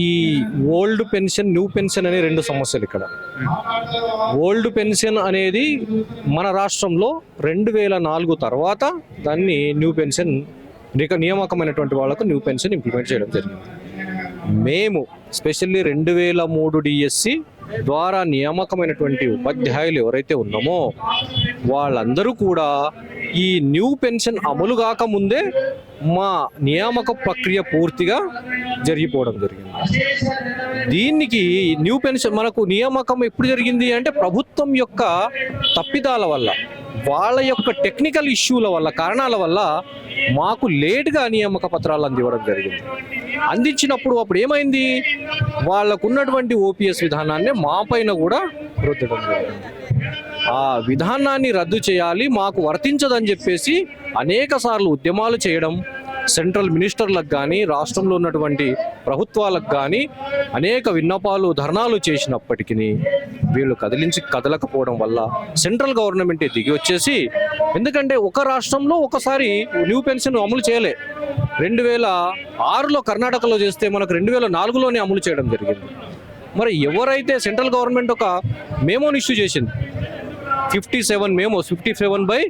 ఈ old pension, new pension అనే రెండు సమస్యలు ఇక్కడ. ఓల్డ్ పెన్షన్ అనేది మన రాష్ట్రంలో 2004 తర్వాత దాన్ని న్యూ పెన్షన్ నియామకమైనటువంటి వాళ్ళకు న్యూ పెన్షన్ ఇంప్లిమెంట్ చేయడం జరిగింది. మేము స్పెషల్లీ 2003 డిఎస్సి ద్వారా నియామకమైనటువంటి ఉపాధ్యాయులు ఎవరైతే ఉన్నామో వాళ్ళందరూ కూడా ఈ న్యూ పెన్షన్ అమలు కాకముందే మా నియామక ప్రక్రియ పూర్తిగా జరిగిపోవడం జరిగింది. దీనికి న్యూ పెన్షన్ మనకు నియామకం ఎప్పుడు జరిగింది అంటే ప్రభుత్వం యొక్క తప్పిదాల వల్ల, వాళ్ళ యొక్క టెక్నికల్ ఇష్యూల వల్ల, కారణాల వల్ల మాకు లేటుగా నియామక పత్రాలు అందివ్వడం జరిగింది. అందించినప్పుడు అప్పుడు ఏమైంది, వాళ్ళకున్నటువంటి ఓపీఎస్ విధానాన్ని మా పైన కూడా రుద్దడం జరిగింది. ఆ విధానాన్ని రద్దు చేయాలి, మాకు వర్తించదని చెప్పేసి అనేక సార్లు ఉద్యమాలు చేయడం, సెంట్రల్ మినిస్టర్లకు కానీ రాష్ట్రంలో ఉన్నటువంటి ప్రభుత్వాలకు కానీ అనేక విన్నపాలు, ధర్నాలు చేసినప్పటికీ వీళ్ళు కదలకపోవడం వల్ల సెంట్రల్ గవర్నమెంటే దిగి వచ్చేసి, ఎందుకంటే ఒక రాష్ట్రంలో ఒకసారి న్యూ పెన్షన్ అమలు చేయలే. 2006లో కర్ణాటకలో చేస్తే మనకు 2004లోనే అమలు చేయడం జరిగింది. మరి ఎవరైతే సెంట్రల్ గవర్నమెంట్ ఒక మేమోని ఇష్యూ చేసింది, 57 మేమోస్, 57/4,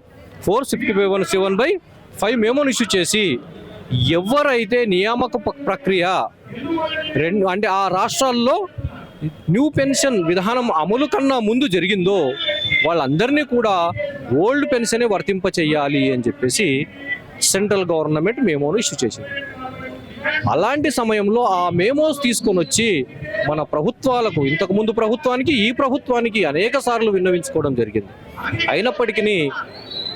57/5 మేమోని ఇష్యూ చేసి ఎవరైతే నియామక ప్రక్రియ అంటే ఆ రాష్ట్రాల్లో న్యూ పెన్షన్ విధానం అమలు కన్నా ముందు జరిగిందో వాళ్ళందరినీ కూడా ఓల్డ్ పెన్షనే వర్తింప చేయాలి అని చెప్పేసి సెంట్రల్ గవర్నమెంట్ మేమోను ఇష్యూ చేసింది. అలాంటి సమయంలో ఆ మేమోస్ తీసుకొని వచ్చి మన ప్రభుత్వాలకు, ఇంతకుముందు ప్రభుత్వానికి, ఈ ప్రభుత్వానికి అనేక సార్లు విన్నవించుకోవడం జరిగింది. అయినప్పటికీ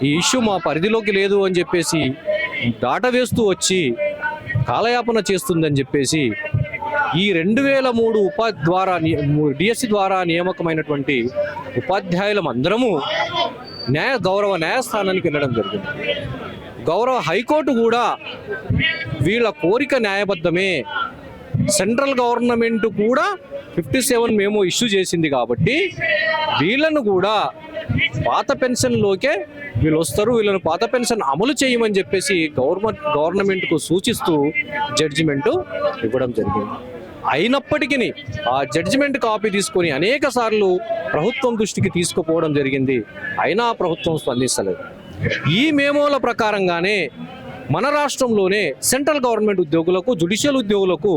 ఈ ఇష్యూ మా పరిధిలోకి లేదు అని చెప్పేసి దాటవేస్తూ వచ్చి కాలయాపన చేస్తుందని చెప్పేసి ఈ 2003 ద్వారా డిఎస్సి ద్వారా నియామకమైనటువంటి ఉపాధ్యాయులం అందరము గౌరవ న్యాయస్థానానికి వెళ్ళడం జరిగింది. గౌరవ హైకోర్టు కూడా వీళ్ళ కోరిక న్యాయబద్ధమే, సెంట్రల్ గవర్నమెంట్ కూడా 57 మేము ఇష్యూ చేసింది కాబట్టి వీళ్ళను కూడా పాత పెన్షన్లోకే వీళ్ళు వస్తారు, వీళ్ళను పాత పెన్షన్ అమలు చేయమని చెప్పేసి గవర్నమెంట్కు సూచిస్తూ జడ్జిమెంటు ఇవ్వడం జరిగింది. అయినప్పటికీ ఆ జడ్జిమెంట్ కాపీ తీసుకొని అనేక సార్లు ప్రభుత్వం దృష్టికి తీసుకుపోవడం జరిగింది. అయినా ప్రభుత్వం స్పందిస్తలేదు. ఈ మేమోల ప్రకారంగానే మన రాష్ట్రంలోనే సెంట్రల్ గవర్నమెంట్ ఉద్యోగులకు, జ్యుడిషియల్ ఉద్యోగులకు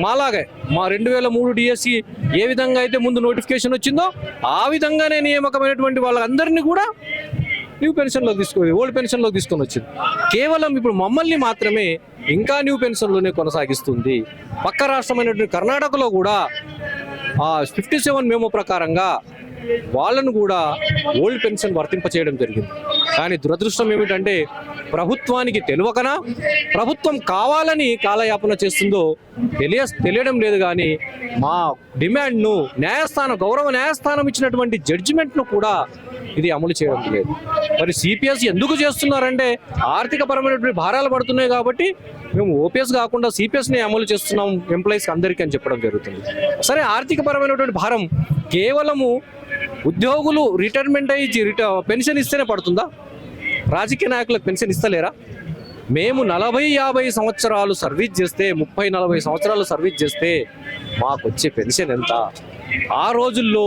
మాలాగే మా 2003 డిఎస్సి ఏ విధంగా అయితే ముందు నోటిఫికేషన్ వచ్చిందో ఆ విధంగానే నియామకమైనటువంటి వాళ్ళందరినీ కూడా న్యూ పెన్షన్లోకి ఓల్డ్ పెన్షన్లోకి తీసుకొని వచ్చింది. కేవలం ఇప్పుడు మమ్మల్ని మాత్రమే ఇంకా న్యూ పెన్షన్లోనే కొనసాగిస్తుంది. పక్క రాష్ట్రమైనటువంటి కర్ణాటకలో కూడా ఆ 57 మేమో ప్రకారంగా వాళ్ళను కూడా ఓల్డ్ పెన్షన్ వర్తింప చేయడం జరిగింది. కానీ దురదృష్టం ఏమిటంటే ప్రభుత్వానికి తెలియకనా, ప్రభుత్వం కావాలని కాలయాపన చేస్తుందో తెలియడం లేదు. కానీ మా డిమాండ్ను గౌరవ న్యాయస్థానం ఇచ్చినటువంటి జడ్జిమెంట్ను కూడా ఇది అమలు చేయడం లేదు. మరి సిపిఎస్ ఎందుకు చేస్తున్నారంటే ఆర్థిక పరమైనటువంటి భారాలు పడుతున్నాయి కాబట్టి మేము ఓపీఎస్ కాకుండా సిపిఎస్ని అమలు చేస్తున్నాం ఎంప్లాయీస్కి అందరికీ అని చెప్పడం జరుగుతుంది. సరే, ఆర్థిక పరమైనటువంటి భారం కేవలము ఉద్యోగులు రిటైర్మెంట్ అయ్యి పెన్షన్ ఇస్తేనే పడుతుందా? రాజకీయ నాయకులకు పెన్షన్ ఇస్తలేరా? మేము 40-50 సంవత్సరాలు సర్వీస్ చేస్తే, 30-40 సంవత్సరాలు సర్వీస్ చేస్తే మాకు వచ్చే పెన్షన్ ఎంత? ఆ రోజుల్లో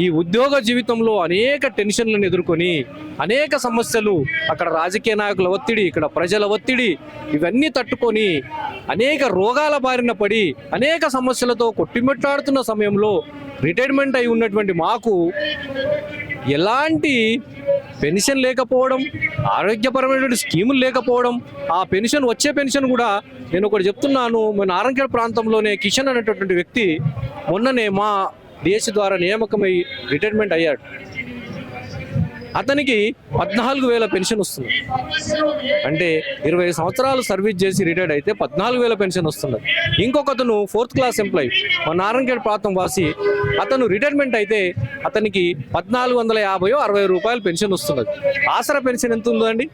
ఈ ఉద్యోగ జీవితంలో అనేక టెన్షన్లను ఎదుర్కొని, అనేక సమస్యలు, అక్కడ రాజకీయ నాయకుల ఒత్తిడి, ఇక్కడ ప్రజల ఒత్తిడి, ఇవన్నీ తట్టుకొని అనేక రోగాల బారిన పడి అనేక సమస్యలతో కొట్టిమిట్టాడుతున్న సమయంలో రిటైర్మెంట్ అయి ఉన్నటువంటి మాకు ఎలాంటి పెన్షన్ లేకపోవడం, ఆరోగ్యపరమైనటువంటి స్కీములు లేకపోవడం, ఆ పెన్షన్ వచ్చే పెన్షన్ కూడా నేను ఒకటి చెప్తున్నాను. మన నారాయణఖేడ్ ప్రాంతంలోనే కిషన్ అనేటటువంటి వ్యక్తి మొన్ననే మా డిఎస్సి ద్వారా నియామకమై రిటైర్మెంట్ అయ్యాడు. అతనికి 14,000 పెన్షన్ వస్తుంది. అంటే 20 సంవత్సరాలు సర్వీస్ చేసి రిటైర్డ్ అయితే 14,000 పెన్షన్ వస్తుంది. ఇంకొక అతను 4th క్లాస్ ఎంప్లాయీ, మా నారాయణఖేడ్ ప్రాంతం వాసి, అతను రిటైర్మెంట్ అయితే అతనికి 1,450-1,60 రూపాయలు పెన్షన్ వస్తున్నది. ఆసరా పెన్షన్ ఎంత ఉందండి?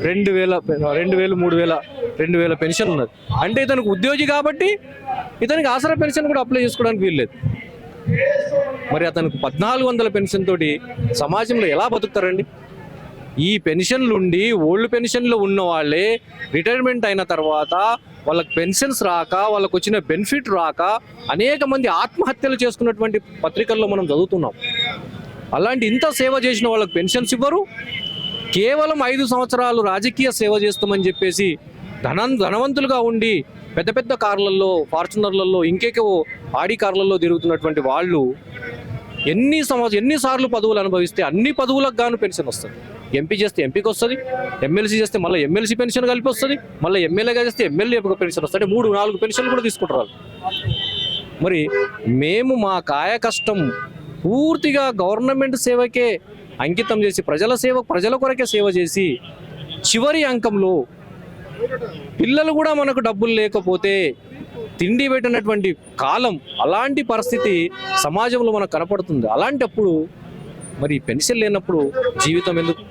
2,000, 3,000 పెన్షన్ ఉన్నది. అంటే ఇతనికి ఉద్యోగి కాబట్టి ఇతనికి ఆసరా పెన్షన్ కూడా అప్లై చేసుకోవడానికి వీల్లేదు. మరి అతనికి 1,400 పెన్షన్ తోటి సమాజంలో ఎలా బతుకుతారండి? ఈ పెన్షన్లుండి ఓల్డ్ పెన్షన్లో ఉన్న వాళ్ళే రిటైర్మెంట్ అయిన తర్వాత వాళ్ళకి పెన్షన్స్ రాక, వాళ్ళకు వచ్చిన బెనిఫిట్ రాక అనేక మంది ఆత్మహత్యలు చేసుకున్నటువంటి పత్రికల్లో మనం చదువుతున్నాం. అలాంటి ఇంత సేవ చేసిన వాళ్ళకి పెన్షన్స్ ఇవ్వరు. కేవలం 5 సంవత్సరాలు రాజకీయ సేవ చేస్తామని చెప్పేసి ధనవంతులుగా ఉండి పెద్ద పెద్ద కార్లలో, ఫార్చునర్లలో, ఇంకేకో ఆడి కార్లలో తిరుగుతున్నటువంటి వాళ్ళు ఎన్నిసార్లు పదవులు అనుభవిస్తే అన్ని పదవులకు గాను పెన్షన్ వస్తుంది. ఎంపీ చేస్తే ఎంపీకి వస్తుంది, ఎమ్మెల్సీ చేస్తే మళ్ళీ ఎమ్మెల్సీ పెన్షన్ కలిపి వస్తుంది, మళ్ళీ ఎమ్మెల్యేగా చేస్తే ఎమ్మెల్యే పెన్షన్ వస్తుంది. 3-4 పెన్షన్లు కూడా తీసుకుంటారు వాళ్ళు. మరి మేము మా కాయ కష్టం పూర్తిగా గవర్నమెంట్ సేవకే అంకితం చేసి ప్రజల కొరకే సేవ చేసి చివరి అంకంలో పిల్లలు కూడా మనకు డబ్బులు లేకపోతే తిండి పెట్టినటువంటి కాలం, అలాంటి పరిస్థితి సమాజంలో మనకు కనపడుతుంది. అలాంటప్పుడు మరి పెన్షన్ లేనప్పుడు జీవితం ఎందుకు?